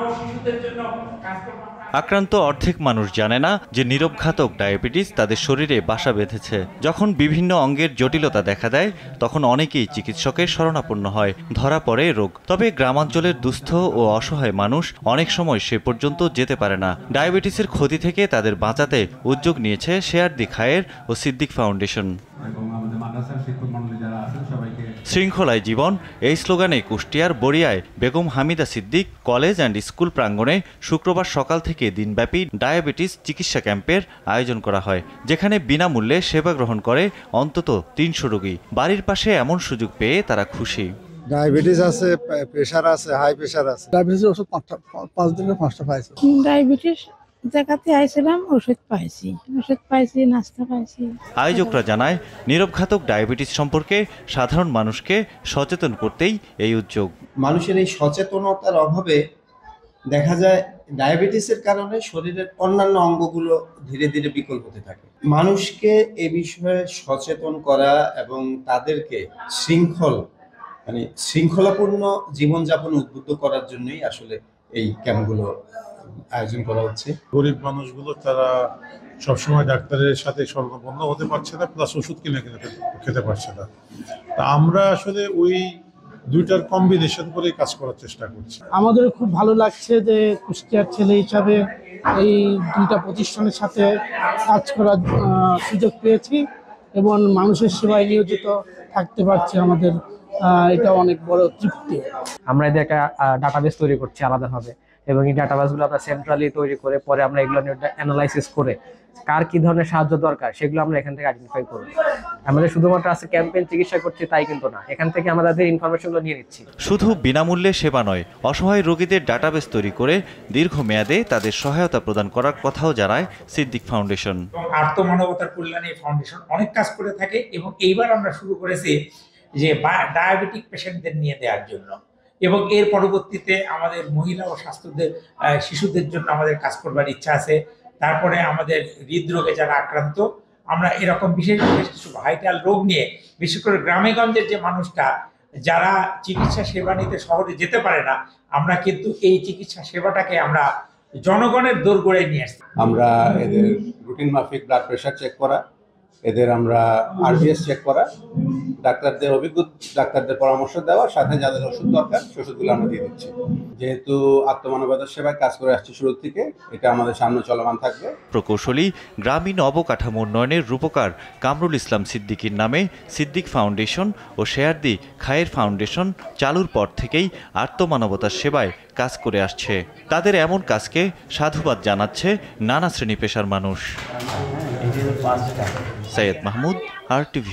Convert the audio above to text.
ও শিশুদের জন্য কাজকর্ম। আক্রান্ত অর্ধেক মানুষ জানে না যে নীরবঘাতক ডায়াবেটিস তাদের শরীরে বাসা বেঁধেছে। যখন বিভিন্ন অঙ্গের জটিলতা দেখা দেয় তখন অনেকেই চিকিৎসকের শরণাপন্ন হয়, ধরা পড়ে রোগ। তবে গ্রামাঞ্চলের দুস্থ ও অসহায় মানুষ অনেক সময় সে পর্যন্ত যেতে পারে না। ডায়াবেটিসের ক্ষতি থেকে তাদের বাঁচাতে উদ্যোগ নিয়েছে শেয়ার দি খায়ের ও সিদ্দিক ফাউন্ডেশন। শৃঙ্খলায় জীবন এই স্লোগানে কুষ্টিয়ার বড়িয়ায় Begum Hamida Siddique college and school প্রাঙ্গণে শুক্রবার সকাল থেকে দিনব্যাপী ডায়াবেটিস চিকিৎসা ক্যাম্পের আয়োজন করা হয়, যেখানে বিনামূল্যে সেবা গ্রহণ করে অন্তত ৩০০ রোগী। বাড়ির পাশে এমন সুযোগ পেয়ে তারা খুশি। ডায়াবেটিস আছে, প্রেশার আছে, হাই প্রেশার আছে। ডায়াবেটিসের ওষুধ 5 দিনে 5টা পাইছি। ডায়াবেটিস দেখাতে আইছিলাম, ওষুধ পাইছি, নাস্তা পাইছি। আয়োজকরা জানায় নীরবঘাতক ডায়াবেটিস সম্পর্কে সাধারণ মানুষকে সচেতন করতেই এই উদ্যোগ। মানুষের এই সচেতনতার অভাবে দেখা যায় ডায়াবেটিসের কারণে শরীরের অন্যান্য অঙ্গগুলো ধীরে ধীরে বিকল হতে থাকে। মানুষকে এ বিষয়ে সচেতন করা এবং তাদেরকে শৃঙ্খলাপূর্ণ জীবনযাপন উদ্বুদ্ধ করার জন্যই আসলে এই ক্যাম্পগুলো আয়োজন করা হচ্ছে। গরিব মানুষগুলো তারা সবসময় ডাক্তারের সাথে স্বর্ণপন্ন হতে পারছে না, প্লাস ওষুধ কিনে খেতে পারছে না। তা আমরা আসলে ওই দুইটার কম্বিনেশন করে কাজ করার চেষ্টা করছি। আমাদের খুব ভালো লাগছে যে কুষ্টিয়ার ছেলে হিসাবে এই দুইটা প্রতিষ্ঠানের সাথে কাজ করার সুযোগ পেয়েছি এবং মানুষের সেবায় নিয়োজিত থাকতে পারছি। আমাদের এটা অনেক বড় তৃপ্তি। আমরা এদের একটা ডাটাবেস তৈরি করছি আলাদাভাবে, এবং এই ডাটাবেসগুলো আমরা সেন্ট্রালি তৈরি করে পরে আমরা এগুলো অ্যানালাইসিস করে কার কি ধরনের সাহায্য দরকার সেগুলো আমরা এখান থেকে আইডেন্টিফাই করব। আমাদের শুধুমাত্র আছে ক্যাম্পেইন চিকিৎসা করছি তাই কিন্তু না, এখান থেকে আমাদের ইনফরমেশনগুলো নিয়ে নিচ্ছি। শুধু বিনামূল্যে সেবা নয়, অসহায় রোগীদের ডাটাবেস তৈরি করে দীর্ঘমেয়াদে তাদের সহায়তা প্রদান করার কথাও জানায় সিদ্দিক ফাউন্ডেশন। আর্তমানবতার কল্যাণে ফাউন্ডেশন অনেক কাজ করে থাকে এবং এইবার আমরা শুরু করেছি যে ডায়াবেটিক পেশেন্টদের নিয়ে দেওয়ার জন্য, এবং এর পরবর্তীতে আমাদের মহিলা ও স্বাস্থ্যদের শিশুদের জন্য আমাদের কাজ করবার ইচ্ছা আছে। তারপরে আমাদের হৃদরোগে যারা আক্রান্ত, আমরা এরকম বিশেষ কিছু ভাইটাল রোগ নিয়ে, বিশেষ করে গ্রামেগঞ্জের যে মানুষটা যারা চিকিৎসা সেবা নিতে শহরে যেতে পারে না, আমরা কিন্তু এই চিকিৎসা সেবাটাকে আমরা জনগণের দোরগোড়ায় নিয়ে আসছি। আমরা এদের রুটিন মাফিক ব্লাড প্রেশার চেক করা, এদের আমরা আরবিএস চেক করা, ডাক্তারদের অভিজ্ঞ ডাক্তারদের পরামর্শ দেওয়া, সাথে যাদের ওষুধ দরকার সেই ওষুধগুলো আমরা দিয়ে দিচ্ছি। যেহেতু আত্মমানবতার সেবায় কাজ করে আসছি শুরু থেকে, এটা আমাদের সামনে চলমান থাকবে। প্রকৌশলী গ্রামীণ অবকাঠামো উন্নয়নের রূপকার কামরুল ইসলাম সিদ্দিকীর নামে সিদ্দিক ফাউন্ডেশন ও শেয়ার দি খায়ের ফাউন্ডেশন চালুর পর থেকেই আত্মমানবতার সেবায় কাজ করে আসছে। তাদের এমন কাজকে সাধুবাদ জানাচ্ছে নানা শ্রেণী পেশার মানুষ। সৈয়দ মাহমুদ, RTV।